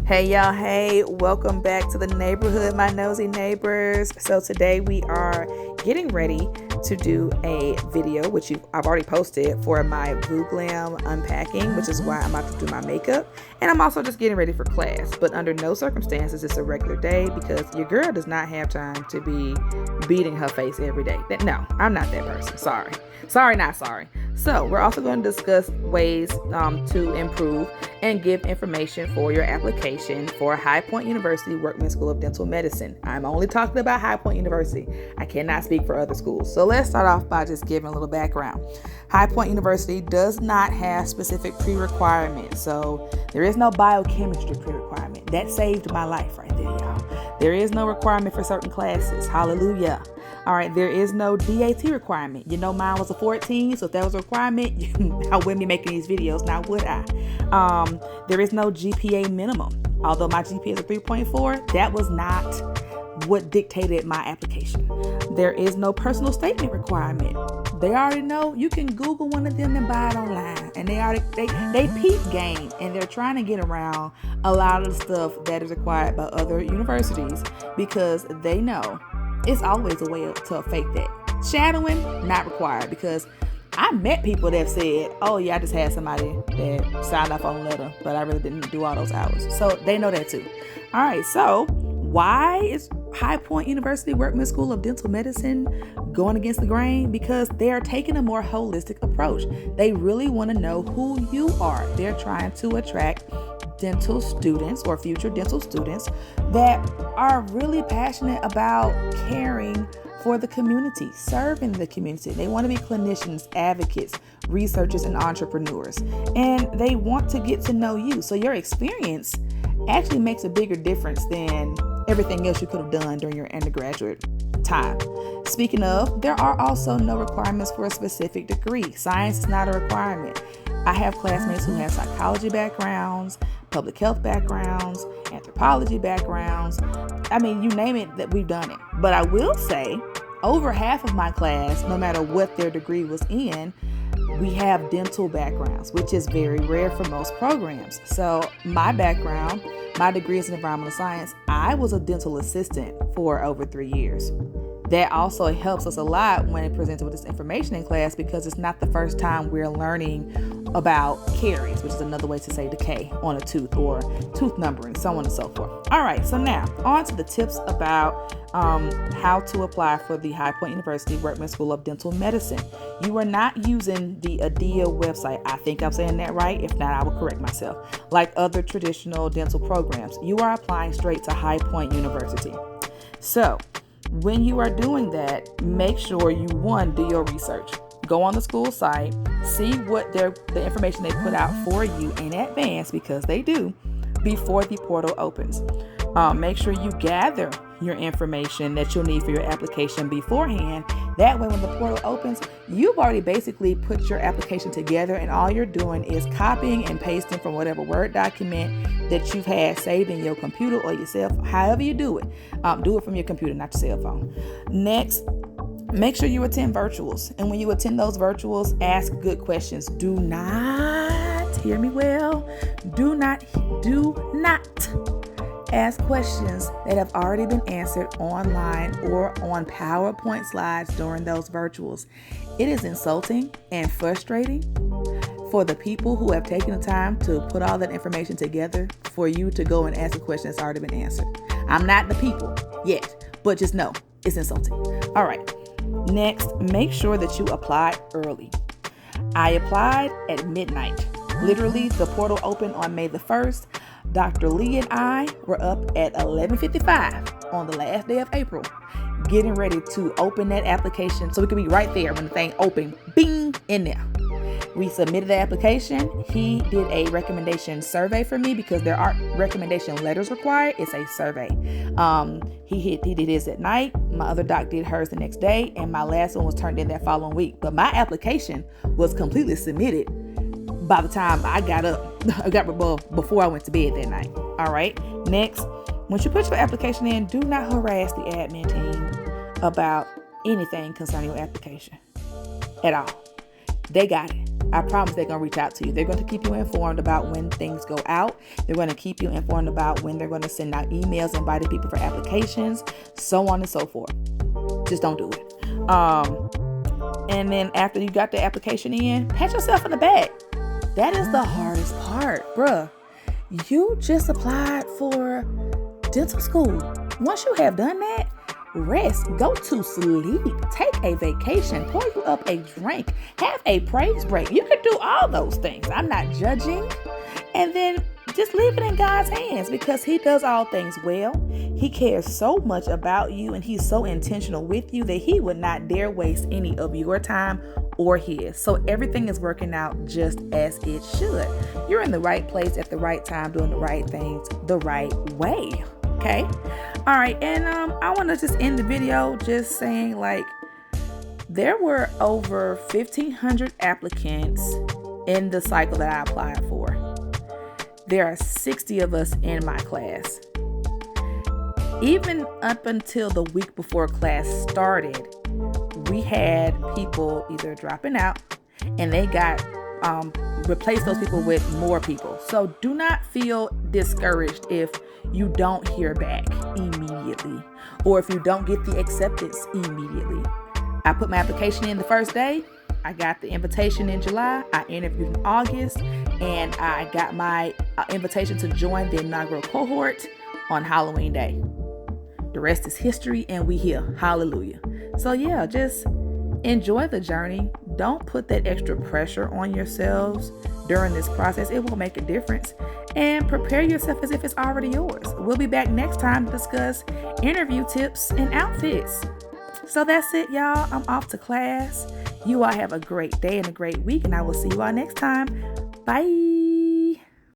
Hey y'all, hey, welcome back to the neighborhood, my nosy neighbors. So today we are getting ready to do a video, which I've already posted for my Blue Glam unpacking, which is why I'm about to do my makeup. And I'm also just getting ready for class, but under no circumstances it's a regular day because your girl does not have time to be beating her face every day. No, I'm not that person. Sorry, not sorry. So we're also going to discuss ways to improve and give information for your application for High Point University Workman School of Dental Medicine. I'm only talking about High Point University. I cannot speak for other schools. So let's start off by just giving a little background. High Point University does not have specific pre-requirements. So there is no biochemistry pre-requirement. That saved my life right there, y'all. There is no requirement for certain classes. Hallelujah. All right, there is no DAT requirement. You know, mine was a 14, so if that was a requirement, I wouldn't be making these videos, now would I? There is no GPA minimum. Although my GPA is a 3.4, that was not what dictated my application. There is no personal statement requirement. They already know. You can Google one of them and buy it online. And they peep game, and they're trying to get around a lot of the stuff that is required by other universities because they know it's always a way to fake that. Shadowing, not required, because I met people that said, oh yeah, I just had somebody that signed off on a letter, but I really didn't do all those hours. So they know that too. All right, so why is High Point University Workman School of Dental Medicine going against the grain? Because they are taking a more holistic approach. They really want to know who you are. They're trying to attract dental students or future dental students that are really passionate about caring for the community, serving the community. They want to be clinicians, advocates, researchers, and entrepreneurs. And they want to get to know you. So your experience actually makes a bigger difference than everything else you could have done during your undergraduate time. Speaking of, there are also no requirements for a specific degree. Science is not a requirement. I have classmates who have psychology backgrounds, public health backgrounds, anthropology backgrounds. I mean, you name it, that we've done it. But I will say, over half of my class, no matter what their degree was in, we have dental backgrounds, which is very rare for most programs. So my background, my degree is in environmental science. I was a dental assistant for over 3 years. That also helps us a lot when it presents with this information in class because it's not the first time we're learning about caries, which is another way to say decay on a tooth or tooth numbering, so on and so forth. All right, so now on to the tips about how to apply for the High Point University Workman School of Dental Medicine. You are not using the ADIA website. I think I'm saying that right. If not, I will correct myself. Like other traditional dental programs, you are applying straight to High Point University. So when you are doing that, make sure you, one, do your research. Go on the school site, see what the information they put out for you in advance, because they do, before the portal opens. Make sure you gather your information that you'll need for your application beforehand. That way, when the portal opens, you've already basically put your application together, and all you're doing is copying and pasting from whatever Word document that you've had saved in your computer or yourself, however you do it. Do it from your computer, not your cell phone. Next, make sure you attend virtuals. And when you attend those virtuals, ask good questions. Do not, hear me well, do not ask questions that have already been answered online or on PowerPoint slides during those virtuals. It is insulting and frustrating for the people who have taken the time to put all that information together for you to go and ask a question that's already been answered. I'm not the people yet, but just know it's insulting. All right. Next, make sure that you apply early. I applied at midnight. Literally, the portal opened on May the 1st. Dr. Lee and I were up at 11:55 on the last day of April, getting ready to open that application so we could be right there when the thing opened, bing, in there. We submitted the application. He did a recommendation survey for me because there aren't recommendation letters required. It's a survey. He did his at night. My other doc did hers the next day, and my last one was turned in that following week. But my application was completely submitted by the time I got up, before I went to bed that night. All right. Next, once you put your application in, do not harass the admin team about anything concerning your application at all. They got it. I promise they're going to reach out to you. They're going to keep you informed about when things go out. They're going to keep you informed about when they're going to send out emails inviting people for applications, so on and so forth. Just don't do it. And then after you got the application in, pat yourself on the back. That is the hardest part, bruh. You just applied for dental school. Once you have done that, rest, go to sleep, take a vacation, pour you up a drink, have a praise break. You can do all those things. I'm not judging. And then just leave it in God's hands, because he does all things well. He cares so much about you, and he's so intentional with you that he would not dare waste any of your time or his. So everything is working out just as it should. You're in the right place at the right time, doing the right things the right way. Okay. All right. And I want to just end the video just saying, like, there were over 1,500 applicants in the cycle that I applied for. There are 60 of us in my class. Even up until the week before class started, we had people either dropping out, and they got replace those people with more people. So do not feel discouraged if you don't hear back immediately, or if you don't get the acceptance immediately. I put my application in the first day. I got the invitation in July. I interviewed in August, and I got my invitation to join the inaugural cohort on Halloween Day. The rest is history, and we here. Hallelujah. So yeah, just enjoy the journey. Don't put that extra pressure on yourselves during this process. It will make a difference. And prepare yourself as if it's already yours. We'll be back next time to discuss interview tips and outfits. So that's it, y'all. I'm off to class. You all have a great day and a great week, and I will see you all next time. Bye.